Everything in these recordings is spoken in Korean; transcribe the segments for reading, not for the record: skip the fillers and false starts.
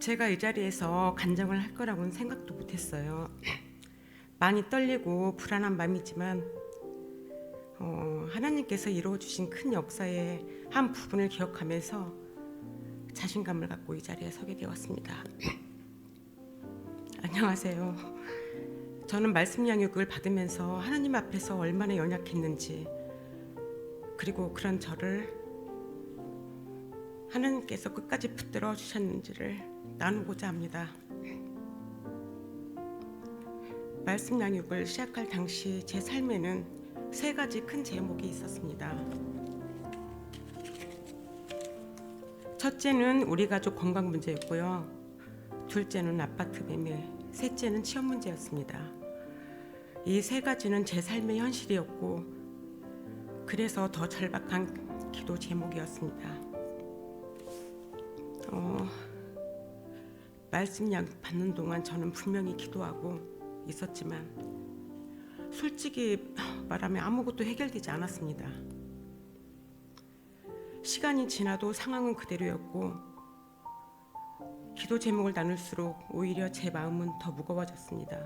제가 이 자리에서 간증을 할 거라고는 생각도 못했어요. 많이 떨리고 불안한 마음이지만 하나님께서 이루어주신 큰 역사의 한 부분을 기억하면서 자신감을 갖고 이 자리에 서게 되었습니다. 안녕하세요. 저는 말씀 양육을 받으면서 하나님 앞에서 얼마나 연약했는지, 그리고 그런 저를 하나님께서 끝까지 붙들어 주셨는지를 나누고자 합니다. 말씀 양육을 시작할 당시 제 삶에는 세 가지 큰 제목이 있었습니다. 첫째는 우리 가족 건강 문제였고요. 둘째는 아파트 매매, 셋째는 취업 문제였습니다. 이 세 가지는 제 삶의 현실이었고, 그래서 더 절박한 기도 제목이었습니다. 말씀 양육 받는 동안 저는 분명히 기도하고 있었지만 솔직히 말하면 아무것도 해결되지 않았습니다. 시간이 지나도 상황은 그대로였고, 기도 제목을 나눌수록 오히려 제 마음은 더 무거워졌습니다.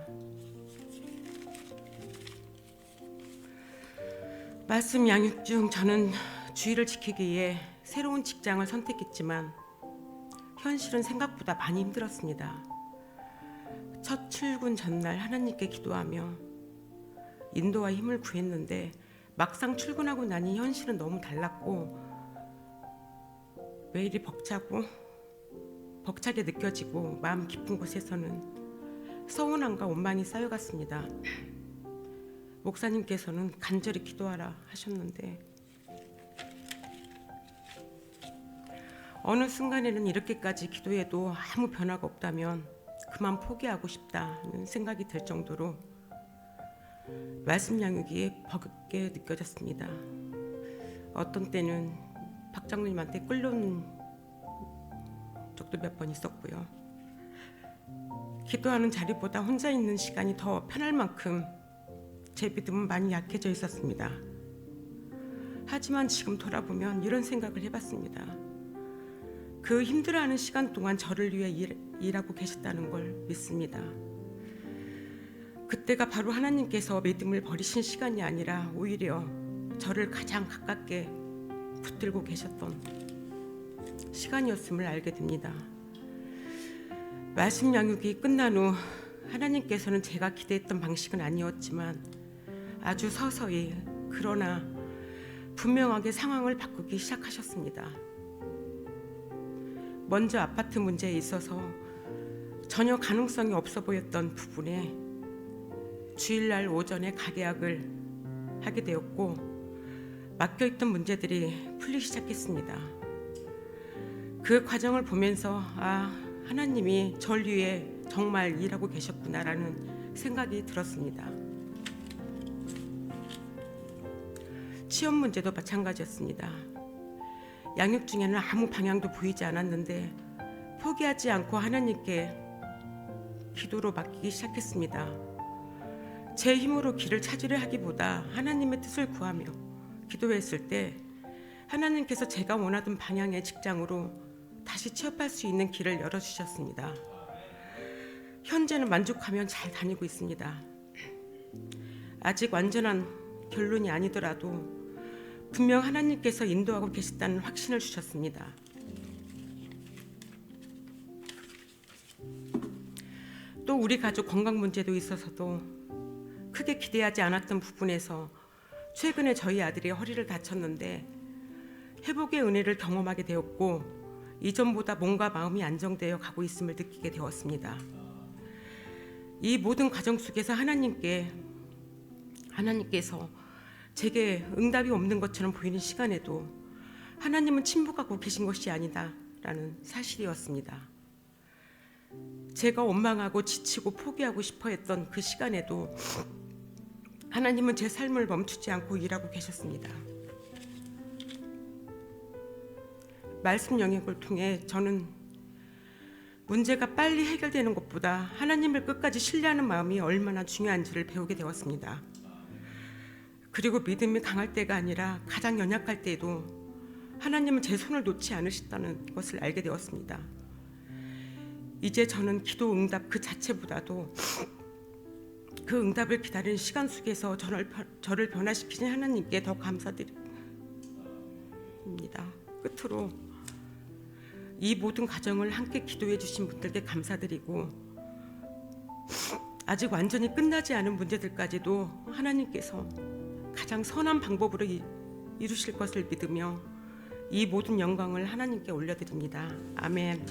말씀 양육 중 저는 주의를 지키기 위해 새로운 직장을 선택했지만 현실은 생각보다 많이 힘들었습니다. 첫 출근 전날 하나님께 기도하며 인도와 힘을 구했는데 막상 출근하고 나니 현실은 너무 달랐고 왜 이리 벅차게 느껴지고 마음 깊은 곳에서는 서운함과 원망이 쌓여갔습니다. 목사님께서는 간절히 기도하라 하셨는데 어느 순간에는 이렇게까지 기도해도 아무 변화가 없다면 그만 포기하고 싶다는 생각이 들 정도로 말씀 양육이 버겁게 느껴졌습니다. 어떤 때는 박장로님한테 끌려온 적도 몇 번 있었고요. 기도하는 자리보다 혼자 있는 시간이 더 편할 만큼 제 믿음은 많이 약해져 있었습니다. 하지만 지금 돌아보면 이런 생각을 해봤습니다. 그 힘들어하는 시간 동안 저를 위해 일하고 계셨다는 걸 믿습니다. 그때가 바로 하나님께서 믿음을 버리신 시간이 아니라 오히려 저를 가장 가깝게 붙들고 계셨던 시간이었음을 알게 됩니다. 말씀 양육이 끝난 후 하나님께서는 제가 기대했던 방식은 아니었지만 아주 서서히 그러나 분명하게 상황을 바꾸기 시작하셨습니다. 먼저 아파트 문제에 있어서 전혀 가능성이 없어 보였던 부분에 주일날 오전에 가계약을 하게 되었고 막혀있던 문제들이 풀리기 시작했습니다. 그 과정을 보면서 하나님이 절 위해 정말 일하고 계셨구나라는 생각이 들었습니다. 취업 문제도 마찬가지였습니다. 양육 중에는 아무 방향도 보이지 않았는데 포기하지 않고 하나님께 기도로 맡기기 시작했습니다. 제 힘으로 길을 찾으려 하기보다 하나님의 뜻을 구하며 기도했을 때 하나님께서 제가 원하던 방향의 직장으로 다시 취업할 수 있는 길을 열어주셨습니다. 현재는 만족하며 잘 다니고 있습니다. 아직 완전한 결론이 아니더라도 분명 하나님께서 인도하고 계시다는 확신을 주셨습니다. 또 우리 가족 건강 문제도 있어서도 크게 기대하지 않았던 부분에서 최근에 저희 아들이 허리를 다쳤는데 회복의 은혜를 경험하게 되었고 이전보다 몸과 마음이 안정되어 가고 있음을 느끼게 되었습니다. 이 모든 과정 속에서 하나님께서 제게 응답이 없는 것처럼 보이는 시간에도 하나님은 침묵하고 계신 것이 아니다라는 사실이었습니다. 제가 원망하고 지치고 포기하고 싶어 했던 그 시간에도 하나님은 제 삶을 멈추지 않고 일하고 계셨습니다. 말씀 영역을 통해 저는 문제가 빨리 해결되는 것보다 하나님을 끝까지 신뢰하는 마음이 얼마나 중요한지를 배우게 되었습니다. 그리고 믿음이 강할 때가 아니라 가장 연약할 때에도 하나님은 제 손을 놓지 않으셨다는 것을 알게 되었습니다. 이제 저는 기도 응답 그 자체보다도 그 응답을 기다리는 시간 속에서 저를 변화시키신 하나님께 더 감사드립니다. 끝으로 이 모든 과정을 함께 기도해 주신 분들께 감사드리고, 아직 완전히 끝나지 않은 문제들까지도 하나님께서 가장 선한 방법으로 이루실 것을 믿으며 이 모든 영광을 하나님께 올려드립니다. 아멘.